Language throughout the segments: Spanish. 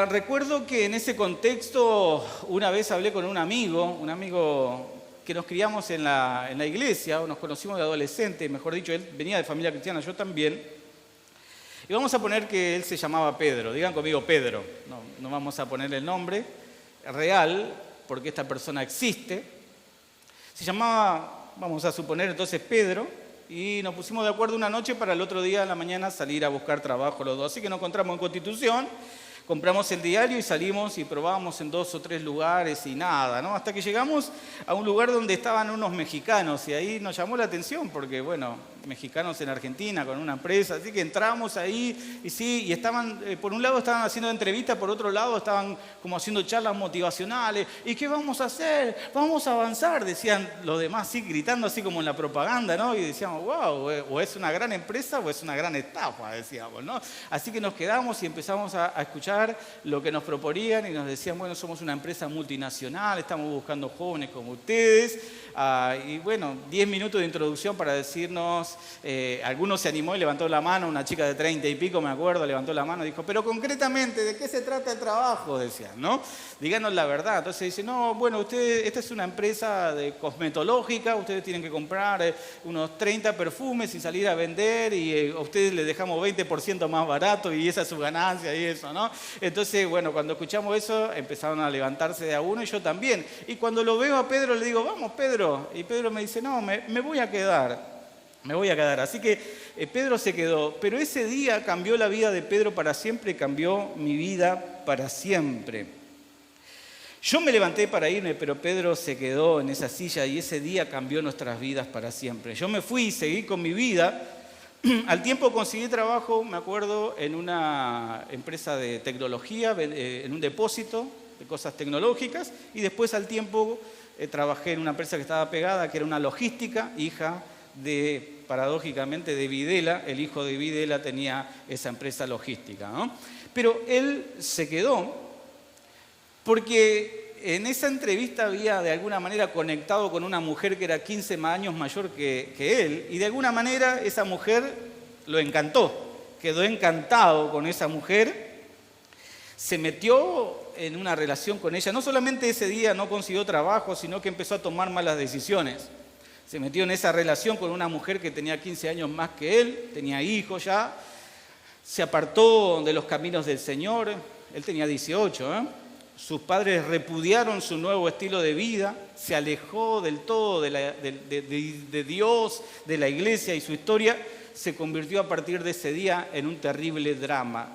Recuerdo que en ese contexto una vez hablé con un amigo que nos criamos en la iglesia, o nos conocimos de adolescente, mejor dicho, él venía de familia cristiana, yo también. Y vamos a poner que él se llamaba Pedro, digan conmigo Pedro, no vamos a poner el nombre real, porque esta persona existe. Se llamaba, vamos a suponer entonces Pedro, y nos pusimos de acuerdo una noche para el otro día en la mañana salir a buscar trabajo los dos. Así que nos encontramos en Constitución, compramos el diario y salimos y probábamos en 2 o 3 lugares y nada, ¿no? Hasta que llegamos a un lugar donde estaban unos mexicanos y ahí nos llamó la atención porque, bueno, mexicanos en Argentina con una empresa, así que entramos ahí y sí, y estaban, por un lado estaban haciendo entrevistas, por otro lado estaban como haciendo charlas motivacionales. ¿Y qué vamos a hacer? Vamos a avanzar, decían los demás, sí, gritando así como en la propaganda, ¿no? Y decíamos, wow, o es una gran empresa o es una gran estafa, decíamos, ¿no? Así que nos quedamos y empezamos a escuchar lo que nos proponían y nos decían, bueno, somos una empresa multinacional, estamos buscando jóvenes como ustedes. Y bueno, 10 minutos de introducción para decirnos, algunos se animó y levantó la mano, una chica de 30 y pico, me acuerdo, levantó la mano y dijo, pero concretamente, ¿de qué se trata el trabajo? Decían, ¿no? Díganos la verdad. Entonces dice, no, bueno, ustedes, esta es una empresa de cosmetológica, ustedes tienen que comprar unos 30 perfumes y salir a vender y a ustedes les dejamos 20% más barato y esa es su ganancia y eso, ¿no? Entonces, bueno, cuando escuchamos eso, empezaron a levantarse de a uno y yo también. Y cuando lo veo a Pedro, le digo, vamos, Pedro. Y Pedro me dice, no, me voy a quedar. Me voy a quedar. Así que Pedro se quedó. Pero ese día cambió la vida de Pedro para siempre, cambió mi vida para siempre. Yo me levanté para irme, pero Pedro se quedó en esa silla y ese día cambió nuestras vidas para siempre. Yo me fui y seguí con mi vida. Al tiempo conseguí trabajo, me acuerdo, en una empresa de tecnología, en un depósito de cosas tecnológicas, y después al tiempo trabajé en una empresa que estaba pegada, que era una logística, hija de, paradójicamente, de Videla. El hijo de Videla tenía esa empresa logística, ¿no? Pero él se quedó porque en esa entrevista había de alguna manera conectado con una mujer que era 15 años mayor que él, y de alguna manera esa mujer lo encantó, quedó encantado con esa mujer, se metió en una relación con ella. No solamente ese día no consiguió trabajo, sino que empezó a tomar malas decisiones. Se metió en esa relación con una mujer que tenía 15 años más que él, tenía hijos ya, se apartó de los caminos del Señor, él tenía 18, Sus padres repudiaron su nuevo estilo de vida, se alejó del todo de Dios, de la iglesia, y su historia se convirtió a partir de ese día en un terrible drama.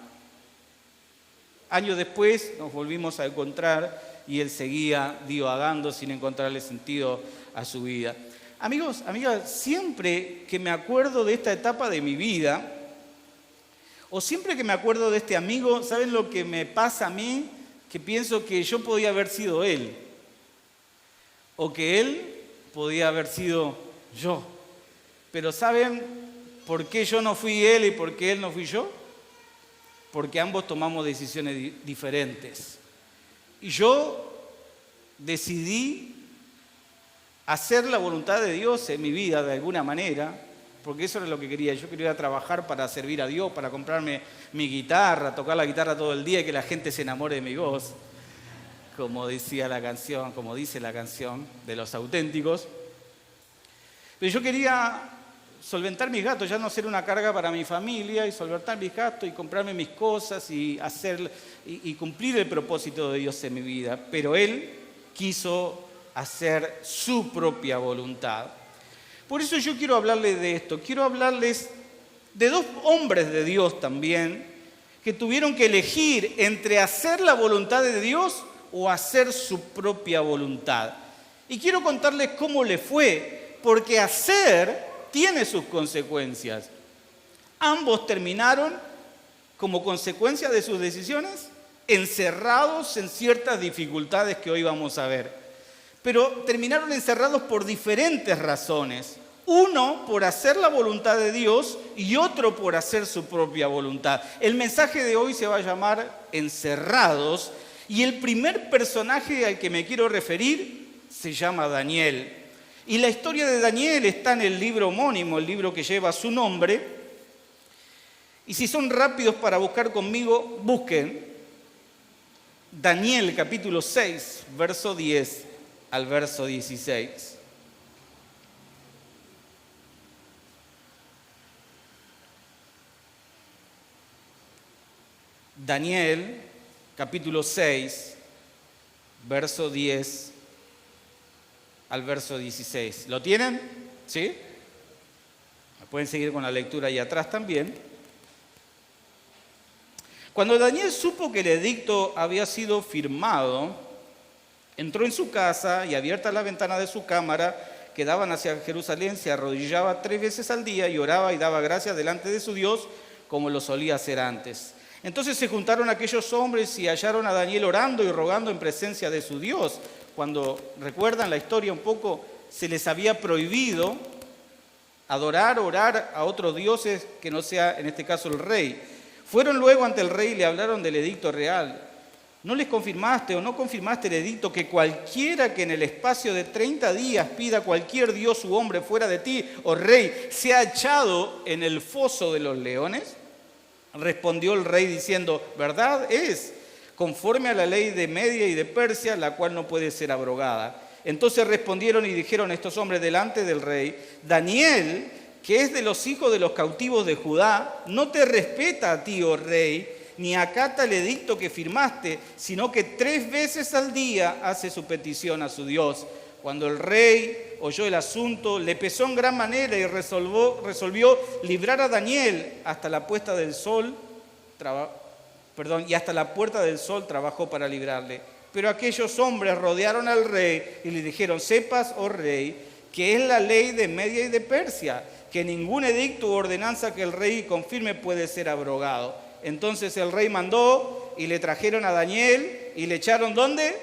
Años después nos volvimos a encontrar y él seguía divagando sin encontrarle sentido a su vida. Amigos, amigas, siempre que me acuerdo de esta etapa de mi vida, o siempre que me acuerdo de este amigo, ¿saben lo que me pasa a mí? Que pienso que yo podía haber sido él, o que él podía haber sido yo. Pero ¿saben por qué yo no fui él y por qué él no fui yo? Porque ambos tomamos decisiones diferentes. Y yo decidí hacer la voluntad de Dios en mi vida de alguna manera, porque eso era lo que quería. Yo quería trabajar para servir a Dios, para comprarme mi guitarra, tocar la guitarra todo el día y que la gente se enamore de mi voz, como decía la canción, como dice la canción de Los Auténticos. Pero yo quería solventar mis gastos, ya no ser una carga para mi familia, y solventar mis gastos y comprarme mis cosas y hacer y cumplir el propósito de Dios en mi vida. Pero él quiso hacer su propia voluntad. Por eso yo quiero hablarles de esto. Quiero hablarles de 2 hombres de Dios también que tuvieron que elegir entre hacer la voluntad de Dios o hacer su propia voluntad. Y quiero contarles cómo le fue, porque hacer tiene sus consecuencias. Ambos terminaron, como consecuencia de sus decisiones, encerrados en ciertas dificultades que hoy vamos a ver. Pero terminaron encerrados por diferentes razones. Uno por hacer la voluntad de Dios y otro por hacer su propia voluntad. El mensaje de hoy se va a llamar Encerrados, y el primer personaje al que me quiero referir se llama Daniel. Y la historia de Daniel está en el libro homónimo, el libro que lleva su nombre. Y si son rápidos para buscar conmigo, busquen Daniel capítulo 6, verso 10 al verso 16. Daniel capítulo 6, verso 10 al verso 16. ¿Lo tienen? ¿Sí? Pueden seguir con la lectura ahí atrás también. Cuando Daniel supo que el edicto había sido firmado, entró en su casa y, abierta la ventana de su cámara que daban hacia Jerusalén, se arrodillaba 3 veces al día y oraba y daba gracias delante de su Dios como lo solía hacer antes. Entonces se juntaron aquellos hombres y hallaron a Daniel orando y rogando en presencia de su Dios. Cuando recuerdan la historia un poco, se les había prohibido adorar, orar a otros dioses que no sea, en este caso, el rey. Fueron luego ante el rey y le hablaron del edicto real. ¿No les confirmaste o no confirmaste el edicto que cualquiera que en el espacio de 30 días pida cualquier dios u hombre fuera de ti, oh rey, sea echado en el foso de los leones? Respondió el rey diciendo, verdad es, conforme a la ley de Media y de Persia, la cual no puede ser abrogada. Entonces respondieron y dijeron estos hombres delante del rey, Daniel, que es de los hijos de los cautivos de Judá, no te respeta a ti, oh rey, ni acata el edicto que firmaste, sino que 3 veces al día hace su petición a su Dios. Cuando el rey oyó el asunto, le pesó en gran manera y resolvió librar a Daniel hasta la puesta del sol, y hasta la puerta del sol trabajó para librarle. Pero aquellos hombres rodearon al rey y le dijeron, sepas, oh rey, que es la ley de Media y de Persia, que ningún edicto u ordenanza que el rey confirme puede ser abrogado. Entonces el rey mandó y le trajeron a Daniel y le echaron, ¿dónde?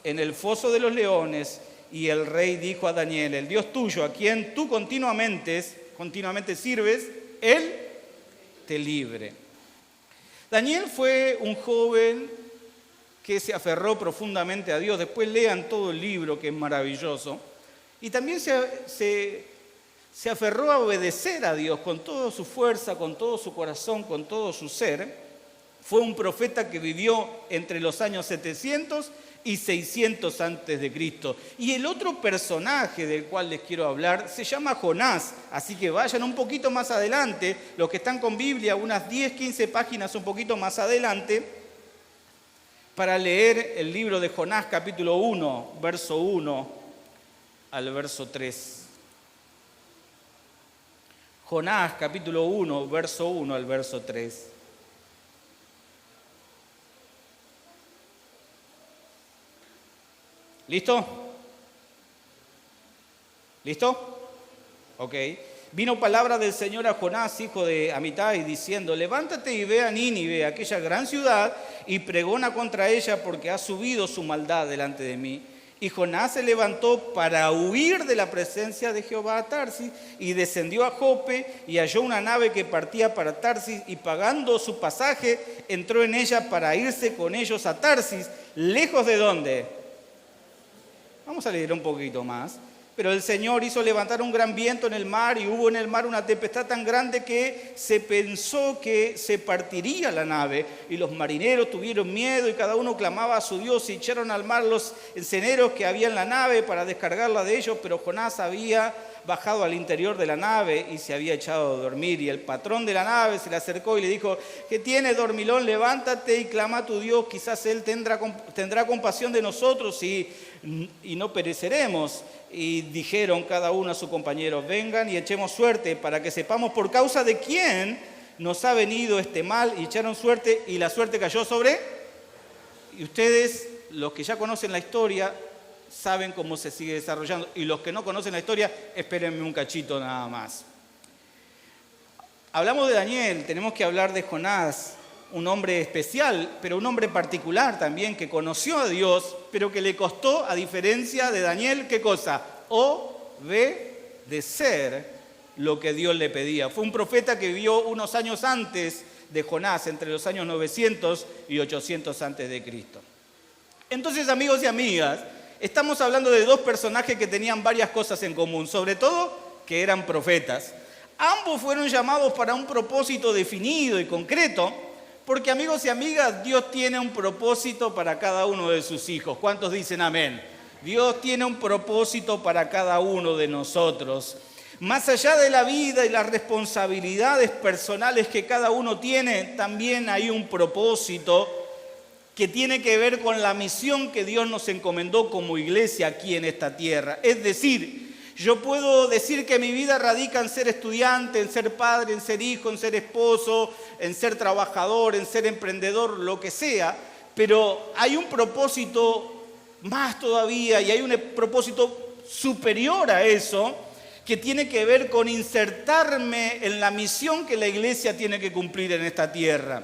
En el foso de los leones. Y el rey dijo a Daniel, el Dios tuyo, a quien tú continuamente sirves, Él te libre. Daniel fue un joven que se aferró profundamente a Dios. Después lean todo el libro, que es maravilloso. Y también se aferró a obedecer a Dios con toda su fuerza, con todo su corazón, con todo su ser. Fue un profeta que vivió entre los años 700 y 600 antes de Cristo. Y el otro personaje del cual les quiero hablar se llama Jonás. Así que vayan un poquito más adelante, los que están con Biblia, unas 10, 15 páginas un poquito más adelante, para leer el libro de Jonás, capítulo 1, verso 1 al verso 3. Jonás, capítulo 1, verso 1 al verso 3. ¿Listo? ¿Listo? Ok. Vino palabra del Señor a Jonás, hijo de Amitai, diciendo, levántate y ve a Nínive, aquella gran ciudad, y pregona contra ella porque ha subido su maldad delante de mí. Y Jonás se levantó para huir de la presencia de Jehová a Tarsis y descendió a Jope y halló una nave que partía para Tarsis y pagando su pasaje entró en ella para irse con ellos a Tarsis. ¿Lejos de dónde? Vamos a leer un poquito más. Pero el Señor hizo levantar un gran viento en el mar y hubo en el mar una tempestad tan grande que se pensó que se partiría la nave. Y los marineros tuvieron miedo y cada uno clamaba a su Dios y echaron al mar los enceneros que había en la nave para descargarla de ellos. Pero Jonás había bajado al interior de la nave y se había echado a dormir. Y el patrón de la nave se le acercó y le dijo, ¿qué tienes, dormilón? Levántate y clama a tu Dios, quizás Él tendrá compasión de nosotros y no pereceremos. Y dijeron cada uno a su compañero, vengan y echemos suerte para que sepamos por causa de quién nos ha venido este mal. Y echaron suerte y la suerte cayó sobre. Y ustedes, los que ya conocen la historia, saben cómo se sigue desarrollando. Y los que no conocen la historia, espérenme un cachito nada más. Hablamos de Daniel, tenemos que hablar de Jonás, un hombre especial, pero un hombre particular también, que conoció a Dios, pero que le costó, a diferencia de Daniel, ¿qué cosa? Obedecer lo que Dios le pedía. Fue un profeta que vivió unos años antes de Jonás, entre los años 900 y 800 antes de Cristo. Entonces, amigos y amigas, estamos hablando de dos personajes que tenían varias cosas en común, sobre todo que eran profetas. Ambos fueron llamados para un propósito definido y concreto, Porque amigos y amigas, Dios tiene un propósito para cada uno de sus hijos. ¿Cuántos dicen amén? Dios tiene un propósito para cada uno de nosotros. Más allá de la vida y las responsabilidades personales que cada uno tiene, también hay un propósito que tiene que ver con la misión que Dios nos encomendó como iglesia aquí en esta tierra. Es decir, yo puedo decir que mi vida radica en ser estudiante, en ser padre, en ser hijo, en ser esposo, en ser trabajador, en ser emprendedor, lo que sea, pero hay un propósito más todavía y hay un propósito superior a eso que tiene que ver con insertarme en la misión que la iglesia tiene que cumplir en esta tierra.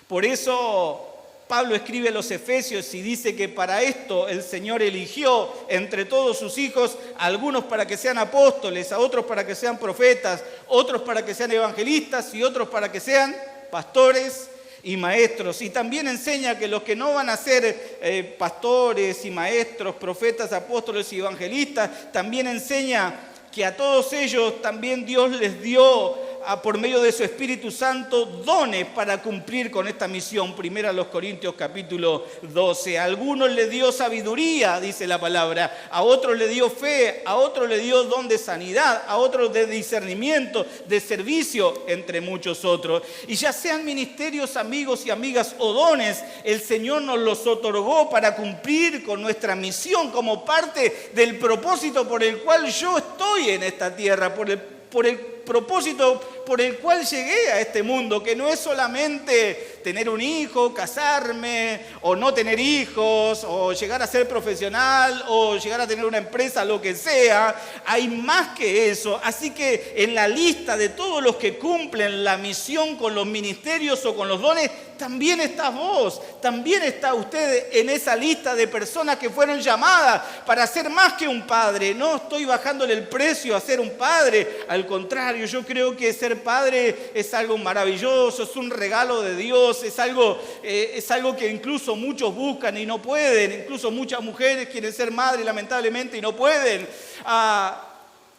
Por eso Pablo escribe a los Efesios y dice que para esto el Señor eligió entre todos sus hijos, a algunos para que sean apóstoles, a otros para que sean profetas, otros para que sean evangelistas y otros para que sean pastores y maestros. Y también enseña que los que no van a ser pastores y maestros, profetas, apóstoles y evangelistas, también enseña que a todos ellos también Dios les dio por medio de su Espíritu Santo dones para cumplir con esta misión. Primera a los Corintios capítulo 12. A algunos les dio sabiduría, dice la palabra, a otros le dio fe, a otros le dio don de sanidad, a otros de discernimiento, de servicio, entre muchos otros. Y ya sean ministerios, amigos y amigas, o dones, el Señor nos los otorgó para cumplir con nuestra misión como parte del propósito por el cual yo estoy en esta tierra, por el propósito por el cual llegué a este mundo, que no es solamente tener un hijo, casarme, o no tener hijos, o llegar a ser profesional, o llegar a tener una empresa, lo que sea. Hay más que eso. Así que en la lista de todos los que cumplen la misión con los ministerios o con los dones, también estás vos, también está usted en esa lista de personas que fueron llamadas para ser más que un padre. No estoy bajándole el precio a ser un padre, al contrario, yo creo que ser padre es algo maravilloso, es un regalo de Dios, es algo que incluso muchos buscan y no pueden, incluso muchas mujeres quieren ser madres lamentablemente y no pueden.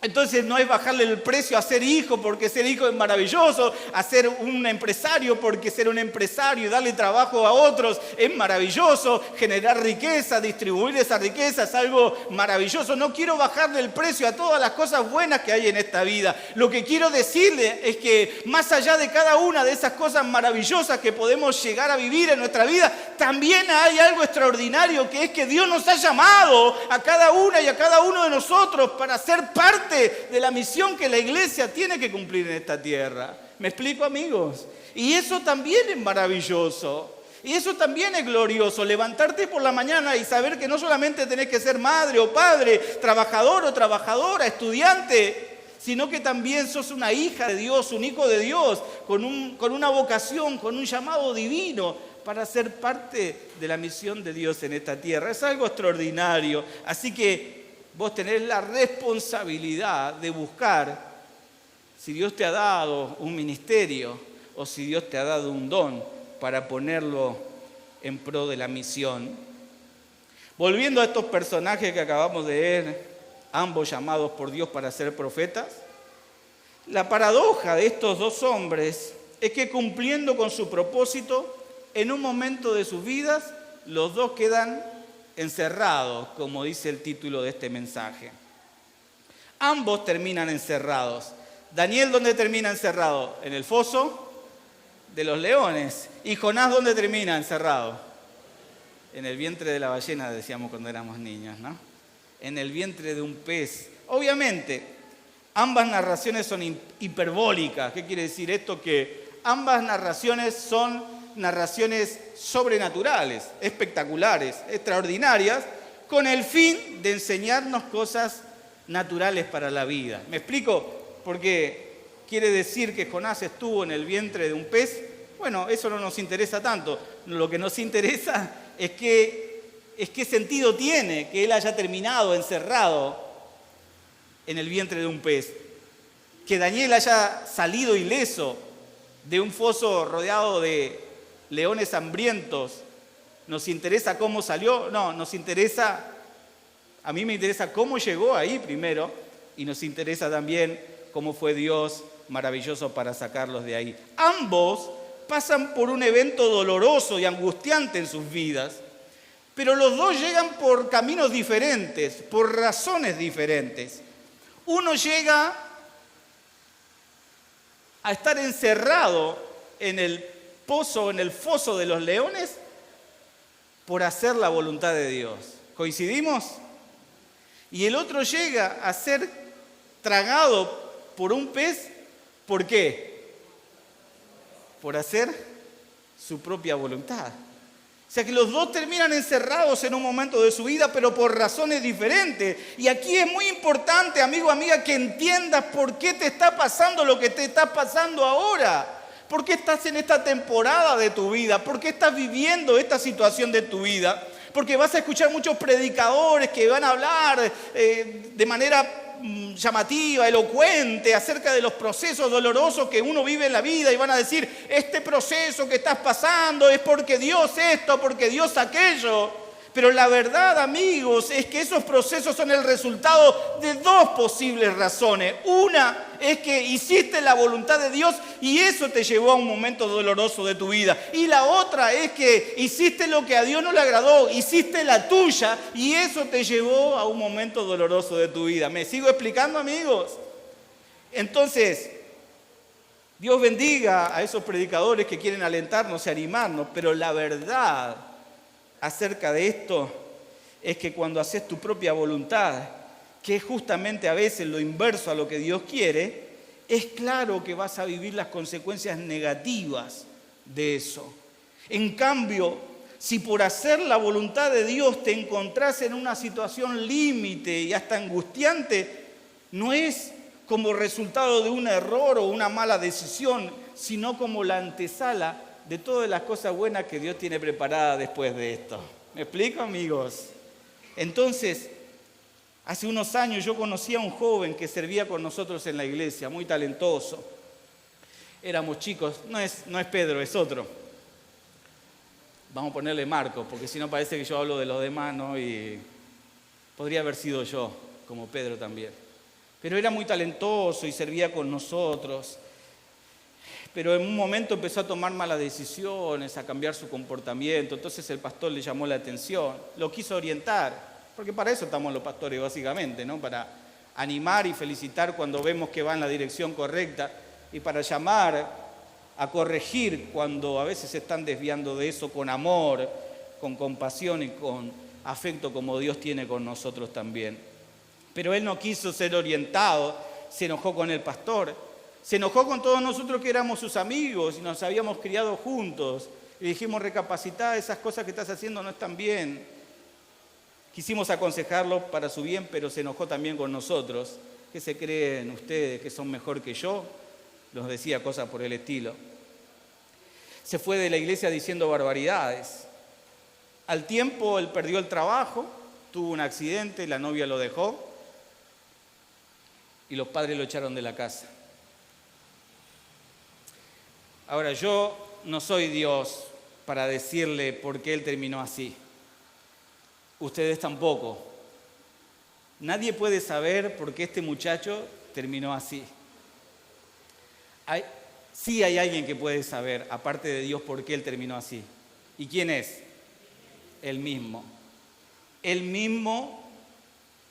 Entonces no es bajarle el precio a ser hijo porque ser hijo es maravilloso, a ser un empresario porque ser un empresario y darle trabajo a otros es maravilloso, generar riqueza, distribuir esa riqueza es algo maravilloso. No quiero bajarle el precio a todas las cosas buenas que hay en esta vida. Lo que quiero decirle es que más allá de cada una de esas cosas maravillosas que podemos llegar a vivir en nuestra vida, también hay algo extraordinario que es que Dios nos ha llamado a cada una y a cada uno de nosotros para ser parte de la misión que la iglesia tiene que cumplir en esta tierra. ¿Me explico, amigos? Y eso también es maravilloso. Y eso también es glorioso. Levantarte por la mañana y saber que no solamente tenés que ser madre o padre, trabajador o trabajadora, estudiante, sino que también sos una hija de Dios, un hijo de Dios, con una vocación, con un llamado divino para ser parte de la misión de Dios en esta tierra. Es algo extraordinario. Así que vos tenés la responsabilidad de buscar si Dios te ha dado un ministerio o si Dios te ha dado un don para ponerlo en pro de la misión. Volviendo a estos personajes que acabamos de ver, ambos llamados por Dios para ser profetas, la paradoja de estos dos hombres es que cumpliendo con su propósito, en un momento de sus vidas, los dos quedan encerrados, como dice el título de este mensaje. Ambos terminan encerrados. Daniel, ¿dónde termina encerrado? En el foso de los leones. ¿Y Jonás dónde termina encerrado? En el vientre de la ballena, decíamos cuando éramos niños, ¿no? En el vientre de un pez. Obviamente, ambas narraciones son hiperbólicas. ¿Qué quiere decir esto? Que ambas narraciones son narraciones sobrenaturales, espectaculares, extraordinarias, con el fin de enseñarnos cosas naturales para la vida. ¿Me explico? Porque quiere decir que Jonás estuvo en el vientre de un pez. Bueno, eso no nos interesa tanto. Lo que nos interesa es qué sentido tiene que él haya terminado encerrado en el vientre de un pez. Que Daniel haya salido ileso de un foso rodeado de leones hambrientos. ¿Nos interesa cómo salió? No, a mí me interesa cómo llegó ahí primero y nos interesa también cómo fue Dios maravilloso para sacarlos de ahí. Ambos pasan por un evento doloroso y angustiante en sus vidas, pero los dos llegan por caminos diferentes, por razones diferentes. Uno llega a estar encerrado en el pozo, en el foso de los leones, por hacer la voluntad de Dios. ¿Coincidimos? Y el otro llega a ser tragado por un pez, ¿por qué? Por hacer su propia voluntad. O sea que los dos terminan encerrados en un momento de su vida, pero por razones diferentes. Y aquí es muy importante, amigo, amiga, que entiendas por qué te está pasando lo que te está pasando ahora. ¿Por qué estás en esta temporada de tu vida? ¿Por qué estás viviendo esta situación de tu vida? Porque vas a escuchar muchos predicadores que van a hablar de manera llamativa, elocuente, acerca de los procesos dolorosos que uno vive en la vida y van a decir, este proceso que estás pasando es porque Dios esto, porque Dios aquello. Pero la verdad, amigos, es que esos procesos son el resultado de dos posibles razones. Una es que hiciste la voluntad de Dios y eso te llevó a un momento doloroso de tu vida. Y la otra es que hiciste lo que a Dios no le agradó, hiciste la tuya y eso te llevó a un momento doloroso de tu vida. ¿Me sigo explicando, amigos? Entonces, Dios bendiga a esos predicadores que quieren alentarnos y animarnos, pero la verdad acerca de esto es que cuando haces tu propia voluntad, que es justamente a veces lo inverso a lo que Dios quiere, es claro que vas a vivir las consecuencias negativas de eso. En cambio, si por hacer la voluntad de Dios te encontrás en una situación límite y hasta angustiante, no es como resultado de un error o una mala decisión, sino como la antesala de todas las cosas buenas que Dios tiene preparadas después de esto. ¿Me explico, amigos? Entonces, hace unos años yo conocí a un joven que servía con nosotros en la iglesia, muy talentoso. Éramos chicos, no es Pedro, es otro. Vamos a ponerle Marco, porque si no parece que yo hablo de los demás, ¿no? Y podría haber sido yo, como Pedro también. Pero era muy talentoso y servía con nosotros. Pero en un momento empezó a tomar malas decisiones, a cambiar su comportamiento. Entonces el pastor le llamó la atención, lo quiso orientar, porque para eso estamos los pastores básicamente, ¿no? Para animar y felicitar cuando vemos que va en la dirección correcta y para llamar a corregir cuando a veces se están desviando de eso con amor, con compasión y con afecto como Dios tiene con nosotros también. Pero él no quiso ser orientado, se enojó con el pastor. Se enojó con todos nosotros que éramos sus amigos y nos habíamos criado juntos. Y dijimos, recapacitá, esas cosas que estás haciendo no están bien. Quisimos aconsejarlo para su bien, pero se enojó también con nosotros. ¿Qué se creen ustedes que son mejor que yo? Nos decía cosas por el estilo. Se fue de la iglesia diciendo barbaridades. Al tiempo él perdió el trabajo, tuvo un accidente, la novia lo dejó y los padres lo echaron de la casa. Ahora, yo no soy Dios para decirle por qué él terminó así. Ustedes tampoco. Nadie puede saber por qué este muchacho terminó así. Sí hay alguien que puede saber, aparte de Dios, por qué él terminó así. ¿Y quién es? Él mismo. Él mismo,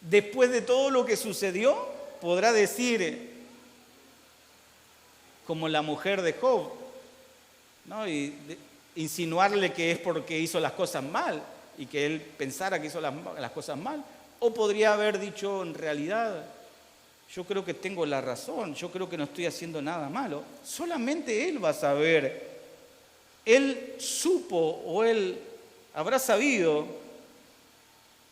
después de todo lo que sucedió, podrá decir, como la mujer de Job, ¿no? Y insinuarle que es porque hizo las cosas mal y que él pensara que hizo las cosas mal. O podría haber dicho, en realidad, yo creo que tengo la razón, yo creo que no estoy haciendo nada malo. Solamente él va a saber. Él supo o él habrá sabido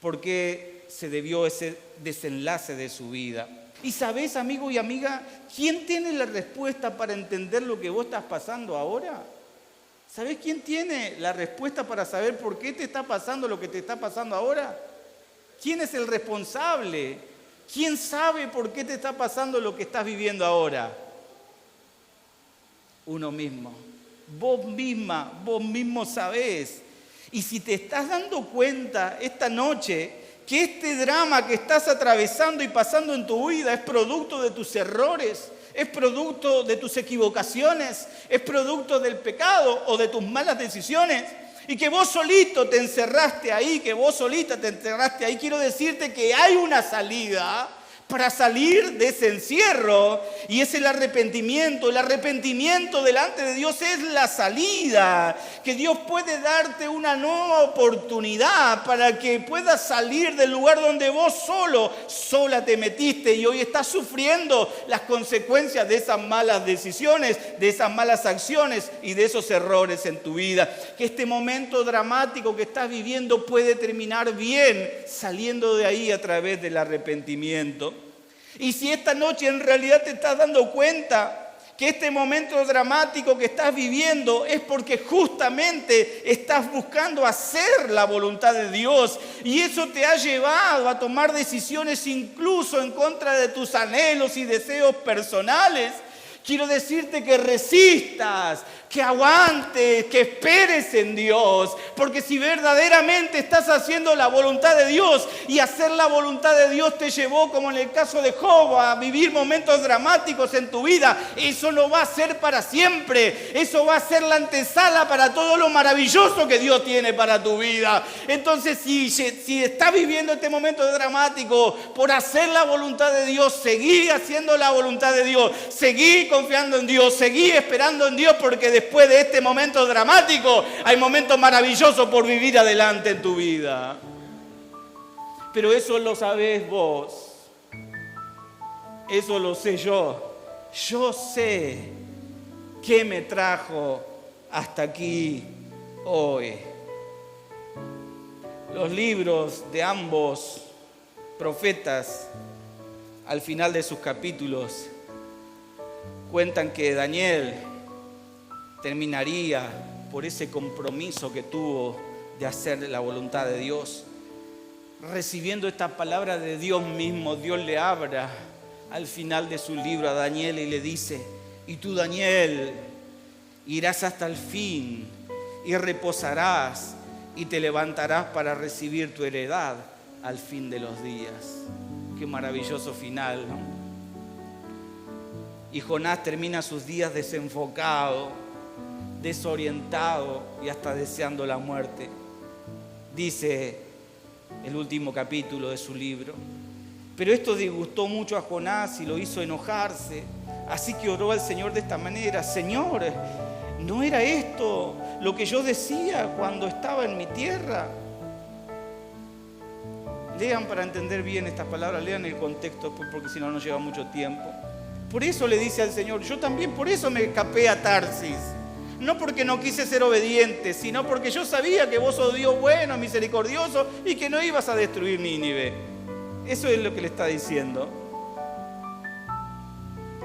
por qué se debió ese desenlace de su vida. Y sabes, amigo y amiga, ¿quién tiene la respuesta para entender lo que vos estás pasando ahora? ¿Sabés quién tiene la respuesta para saber por qué te está pasando lo que te está pasando ahora? ¿Quién es el responsable? ¿Quién sabe por qué te está pasando lo que estás viviendo ahora? Uno mismo. Vos misma, vos mismo sabés. Y si te estás dando cuenta esta noche que este drama que estás atravesando y pasando en tu vida es producto de tus errores, ¿Es producto de tus equivocaciones? ¿Es producto del pecado o de tus malas decisiones? Y que vos solito te encerraste ahí, que vos solita te encerraste ahí. Quiero decirte que hay una salida para salir de ese encierro, y es el arrepentimiento. El arrepentimiento delante de Dios es la salida, que Dios puede darte una nueva oportunidad para que puedas salir del lugar donde vos sola te metiste y hoy estás sufriendo las consecuencias de esas malas decisiones, de esas malas acciones y de esos errores en tu vida. Que este momento dramático que estás viviendo puede terminar bien saliendo de ahí a través del arrepentimiento. Y si esta noche en realidad te estás dando cuenta que este momento dramático que estás viviendo es porque justamente estás buscando hacer la voluntad de Dios y eso te ha llevado a tomar decisiones incluso en contra de tus anhelos y deseos personales, quiero decirte que resistas, que aguantes, que esperes en Dios, porque si verdaderamente estás haciendo la voluntad de Dios y hacer la voluntad de Dios te llevó, como en el caso de Job, a vivir momentos dramáticos en tu vida, eso no va a ser para siempre, eso va a ser la antesala para todo lo maravilloso que Dios tiene para tu vida. Entonces, si estás viviendo este momento dramático por hacer la voluntad de Dios, seguí haciendo la voluntad de Dios, seguí confiando en Dios, seguí esperando en Dios, porque después de este momento dramático hay momentos maravillosos por vivir adelante en tu vida. Pero eso lo sabés vos, eso lo sé yo. Yo sé qué me trajo hasta aquí hoy. Los libros de ambos profetas, al final de sus capítulos, cuentan que Daniel terminaría por ese compromiso que tuvo de hacer la voluntad de Dios. Recibiendo esta palabra de Dios mismo, Dios le habla al final de su libro a Daniel y le dice: y tú, Daniel, irás hasta el fin y reposarás y te levantarás para recibir tu heredad al fin de los días. Qué maravilloso final, ¿no? Y Jonás termina sus días desenfocado, desorientado y hasta deseando la muerte. Dice el último capítulo de su libro: pero esto disgustó mucho a Jonás y lo hizo enojarse, así que oró al Señor de esta manera: Señor, ¿no era esto lo que yo decía cuando estaba en mi tierra? Lean para entender bien estas palabras, lean el contexto, porque si no nos lleva mucho tiempo. Por eso le dice al Señor: yo también por eso me escapé a Tarsis. No porque no quise ser obediente, sino porque yo sabía que vos sos Dios bueno, misericordioso y que no ibas a destruir Nínive. Eso es lo que le está diciendo.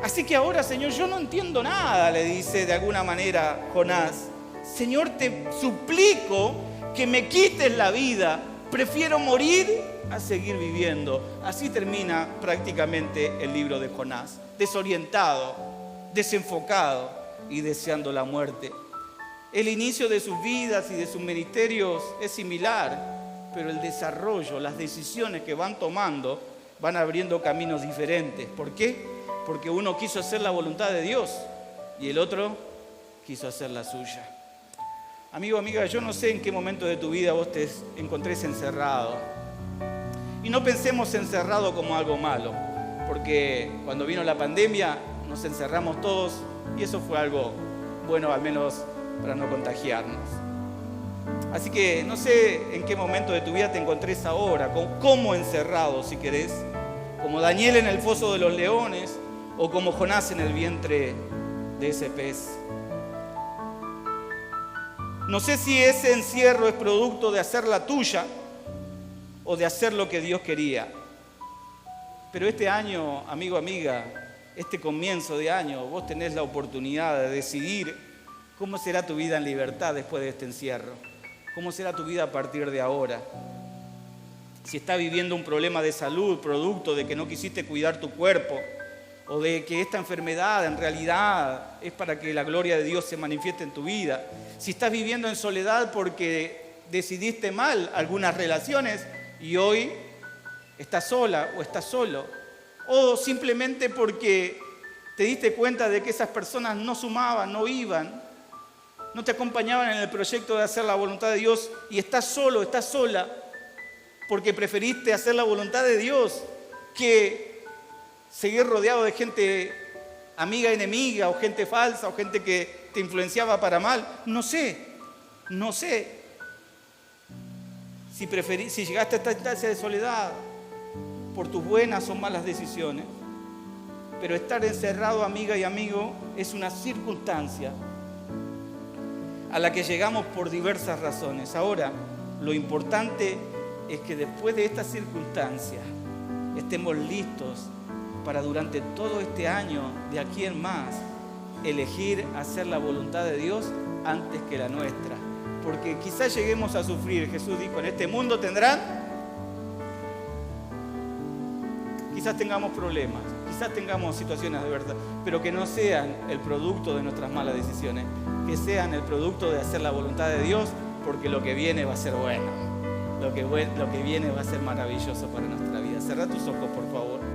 Así que ahora, Señor, yo no entiendo nada, le dice de alguna manera Jonás. Señor, te suplico que me quites la vida. Prefiero morir a seguir viviendo. Así termina prácticamente el libro de Jonás. Desorientado, desenfocado y deseando la muerte. El inicio de sus vidas y de sus ministerios es similar, pero el desarrollo, las decisiones que van tomando van abriendo caminos diferentes. ¿Por qué? Porque uno quiso hacer la voluntad de Dios y el otro quiso hacer la suya. Amigo, amiga, yo no sé en qué momento de tu vida vos te encontrés encerrado. Y no pensemos encerrado como algo malo, porque cuando vino la pandemia nos encerramos todos y eso fue algo bueno, al menos para no contagiarnos. Así que no sé en qué momento de tu vida te encontrés ahora, como encerrado si querés, como Daniel en el foso de los leones o como Jonás en el vientre de ese pez. No sé si ese encierro es producto de hacer la tuya o de hacer lo que Dios quería. Pero este año, amigo, amiga, este comienzo de año, vos tenés la oportunidad de decidir cómo será tu vida en libertad después de este encierro. Cómo será tu vida a partir de ahora. Si estás viviendo un problema de salud, producto de que no quisiste cuidar tu cuerpo, o de que esta enfermedad en realidad es para que la gloria de Dios se manifieste en tu vida. Si estás viviendo en soledad porque decidiste mal algunas relaciones y hoy estás sola o estás solo. O simplemente porque Te diste cuenta de que esas personas no sumaban, no iban, no te acompañaban en el proyecto de hacer la voluntad de Dios y estás solo, estás sola, porque preferiste hacer la voluntad de Dios que seguir rodeado de gente amiga, enemiga, o gente falsa, o gente que te influenciaba para mal. No sé si llegaste a esta instancia de soledad por tus buenas o malas decisiones, pero estar encerrado, amiga y amigo, es una circunstancia a la que llegamos por diversas razones. Ahora, lo importante es que después de esta circunstancia estemos listos para durante todo este año, de aquí en más, elegir hacer la voluntad de Dios antes que la nuestra. Porque quizás lleguemos a sufrir. Jesús dijo, en este mundo tendrán, quizás tengamos problemas, quizás tengamos situaciones de verdad, pero que no sean el producto de nuestras malas decisiones, que sean el producto de hacer la voluntad de Dios, porque lo que viene va a ser bueno, lo que viene va a ser maravilloso para nuestra vida. Cerrá tus ojos, por favor.